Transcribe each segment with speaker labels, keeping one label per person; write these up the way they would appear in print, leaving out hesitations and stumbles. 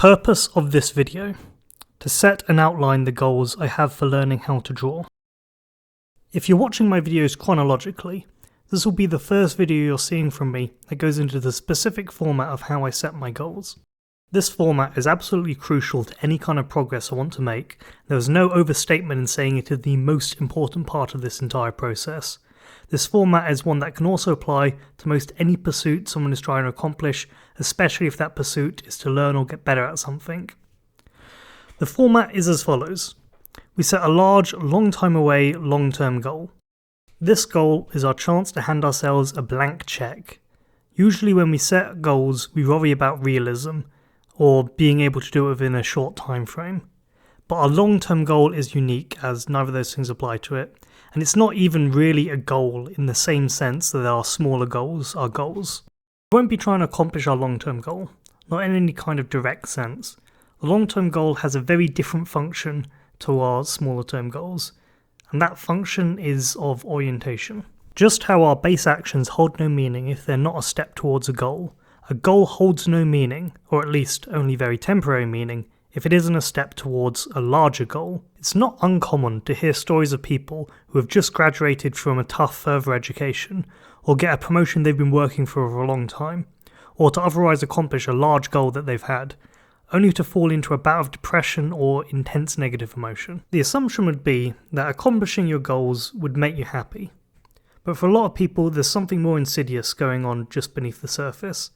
Speaker 1: purpose of this video: to set and outline the goals I have for learning how to draw. If you're watching my videos chronologically, this will be the first video you're seeing from me that goes into the specific format of how I set my goals. This format is absolutely crucial to any kind of progress I want to make. There is no overstatement in saying it is the most important part of this entire process. This format is one that can also apply to most any pursuit someone is trying to accomplish, especially if that pursuit is to learn or get better at something. The format is as follows. We set a large, long time away, long-term goal. This goal is our chance to hand ourselves a blank check. Usually when we set goals, we worry about realism, or being able to do it within a short time frame. But our long-term goal is unique, as neither of those things apply to it, and it's not even really a goal in the same sense that our smaller goals are goals. We won't be trying to accomplish our long-term goal, not in any kind of direct sense. The long-term goal has a very different function to our smaller-term goals, and that function is of orientation. Just how our base actions hold no meaning if they're not a step towards a goal holds no meaning, or at least only very temporary meaning, if it isn't a step towards a larger goal. It's not uncommon to hear stories of people who have just graduated from a tough further education, or get a promotion they've been working for a long time, or to otherwise accomplish a large goal that they've had, only to fall into a bout of depression or intense negative emotion. The assumption would be that accomplishing your goals would make you happy. But for a lot of people, there's something more insidious going on just beneath the surface.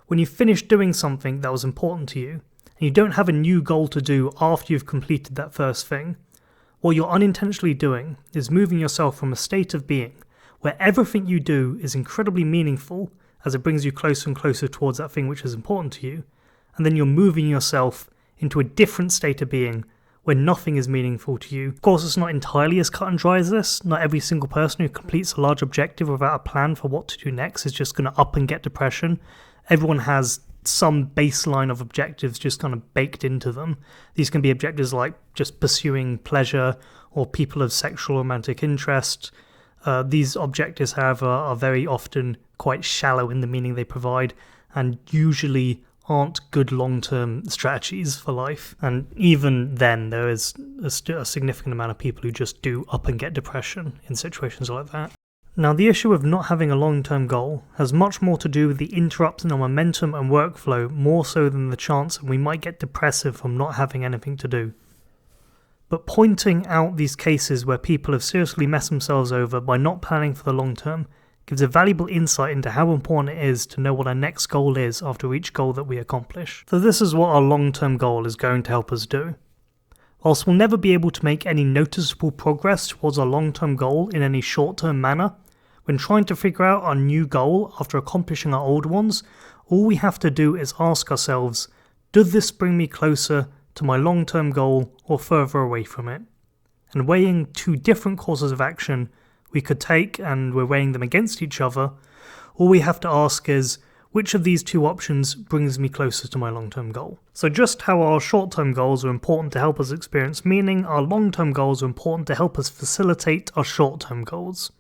Speaker 1: When you finish doing something that was important to you, and you don't have a new goal to do after you've completed that first thing, what you're unintentionally doing is moving yourself from a state of being where everything you do is incredibly meaningful as it brings you closer and closer towards that thing which is important to you, and then you're moving yourself into a different state of being where nothing is meaningful to you. Of course, it's not entirely as cut and dry as this. Not every single person who completes a large objective without a plan for what to do next is just going to up and get depression. Everyone has some baseline of objectives just kind of baked into them. These can be objectives like just pursuing pleasure or people of sexual romantic interest. These objectives, however, are very often quite shallow in the meaning they provide and usually aren't good long-term strategies for life. And even then, there is a significant amount of people who just do up and get depression in situations like that. Now, the issue of not having a long-term goal has much more to do with the interrupts in our momentum and workflow more so than the chance that we might get depressive from not having anything to do. But pointing out these cases where people have seriously messed themselves over by not planning for the long term gives a valuable insight into how important it is to know what our next goal is after each goal that we accomplish. So this is what our long-term goal is going to help us do. Whilst we'll never be able to make any noticeable progress towards our long-term goal in any short-term manner, when trying to figure out our new goal after accomplishing our old ones, all we have to do is ask ourselves, does this bring me closer to my long-term goal or further away from it? And weighing two different courses of action we could take, and we're weighing them against each other, all we have to ask is, which of these two options brings me closer to my long-term goal? So just how our short-term goals are important to help us experience meaning, our long-term goals are important to help us facilitate our short-term goals.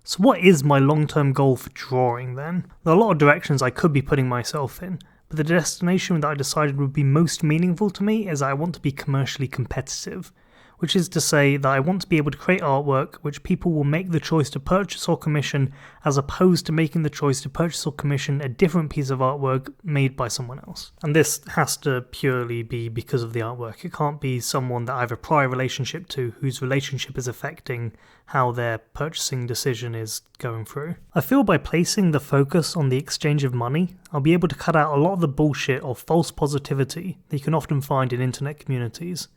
Speaker 1: So what is my long-term goal for drawing then? There are a lot of directions I could be putting myself in, but the destination that I decided would be most meaningful to me is I want to be commercially competitive, which is to say that I want to be able to create artwork which people will make the choice to purchase or commission, as opposed to making the choice to purchase or commission a different piece of artwork made by someone else. And this has to purely be because of the artwork. It can't be someone that I have a prior relationship to whose relationship is affecting how their purchasing decision is going through. I feel by placing the focus on the exchange of money, I'll be able to cut out a lot of the bullshit or false positivity that you can often find in internet communities.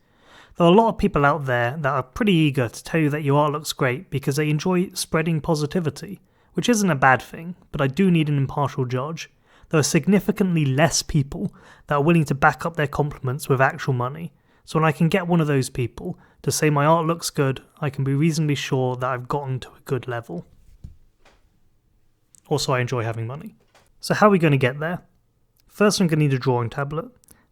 Speaker 1: There are a lot of people out there that are pretty eager to tell you that your art looks great because they enjoy spreading positivity, which isn't a bad thing, but I do need an impartial judge. There are significantly less people that are willing to back up their compliments with actual money, so when I can get one of those people to say my art looks good, I can be reasonably sure that I've gotten to a good level. Also, I enjoy having money. So how are we going to get there? First, I'm going to need a drawing tablet.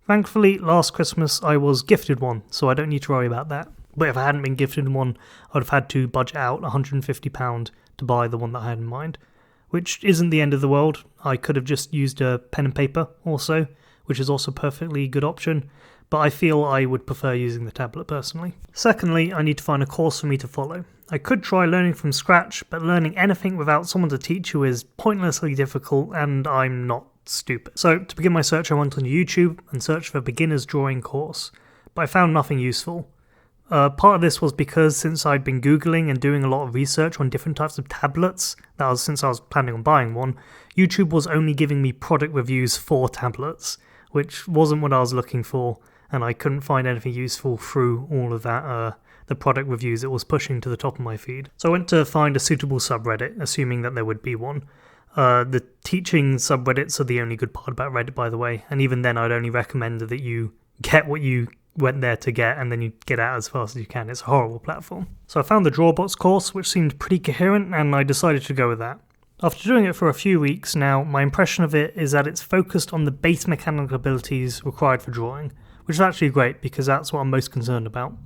Speaker 1: Thankfully, last Christmas I was gifted one, so I don't need to worry about that. But if I hadn't been gifted one, I would have had to budget out £150 to buy the one that I had in mind, which isn't the end of the world. I could have just used a pen and paper also, which is also a perfectly good option, but I feel I would prefer using the tablet personally. Secondly, I need to find a course for me to follow. I could try learning from scratch, but learning anything without someone to teach you is pointlessly difficult, and I'm not stupid. So to begin my search, I went on YouTube and searched for a beginner's drawing course, but I found nothing useful. Part of this was because since I'd been Googling and doing a lot of research on different types of tablets, since I was planning on buying one, YouTube was only giving me product reviews for tablets, which wasn't what I was looking for, and I couldn't find anything useful through all of that, the product reviews it was pushing to the top of my feed. So I went to find a suitable subreddit, assuming that there would be one. The teaching subreddits are the only good part about Reddit, by the way, and even then I'd only recommend that you get what you went there to get and then you get out as fast as you can. It's a horrible platform. So I found the Drawbox course, which seemed pretty coherent, and I decided to go with that. After doing it for a few weeks now, my impression of it is that it's focused on the base mechanical abilities required for drawing, which is actually great because that's what I'm most concerned about.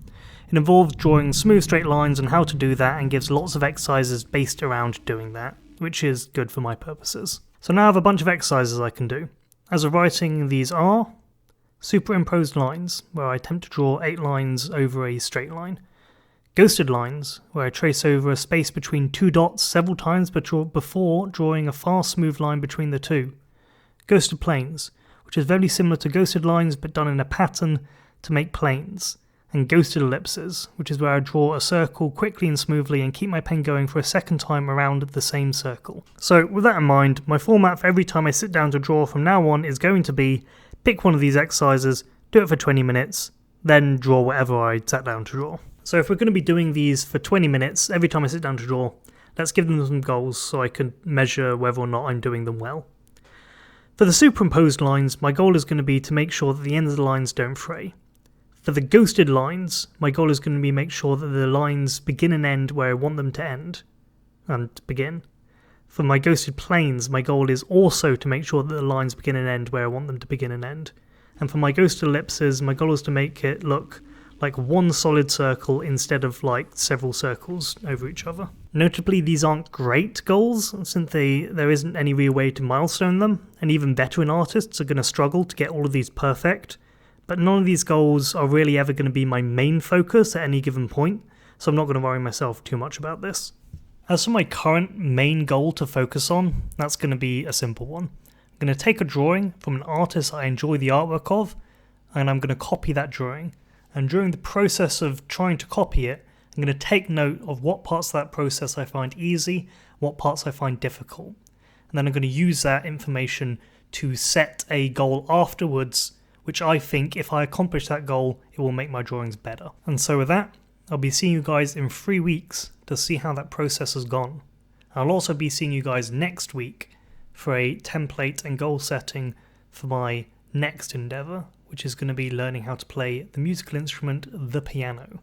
Speaker 1: It involves drawing smooth straight lines and how to do that, and gives lots of exercises based around doing that, which is good for my purposes. So now I have a bunch of exercises I can do. As of writing, these are superimposed lines, where I attempt to draw 8 lines over a straight line. Ghosted lines, where I trace over a space between 2 dots several times before drawing a fast smooth line between the two. Ghosted planes, which is very similar to ghosted lines but done in a pattern to make planes. And ghosted ellipses, which is where I draw a circle quickly and smoothly and keep my pen going for a second time around the same circle. So with that in mind, my format for every time I sit down to draw from now on is going to be pick one of these exercises, do it for 20 minutes, then draw whatever I sat down to draw. So if we're going to be doing these for 20 minutes every time I sit down to draw, let's give them some goals so I can measure whether or not I'm doing them well. For the superimposed lines, my goal is going to be to make sure that the ends of the lines don't fray. For the ghosted lines, my goal is going to be make sure that the lines begin and end where I want them to end and begin. For my ghosted planes, my goal is also to make sure that the lines begin and end where I want them to begin and end. And for my ghosted ellipses, my goal is to make it look like one solid circle instead of like several circles over each other. Notably, these aren't great goals, since there isn't any real way to milestone them, and even veteran artists are going to struggle to get all of these perfect. But none of these goals are really ever going to be my main focus at any given point, so I'm not going to worry myself too much about this. As for my current main goal to focus on, that's going to be a simple one. I'm going to take a drawing from an artist I enjoy the artwork of, and I'm going to copy that drawing. And during the process of trying to copy it, I'm going to take note of what parts of that process I find easy, what parts I find difficult. And then I'm going to use that information to set a goal afterwards, which I think if I accomplish that goal, it will make my drawings better. And so with that, I'll be seeing you guys in 3 weeks to see how that process has gone. I'll also be seeing you guys next week for a template and goal setting for my next endeavour, which is going to be learning how to play the musical instrument, the piano.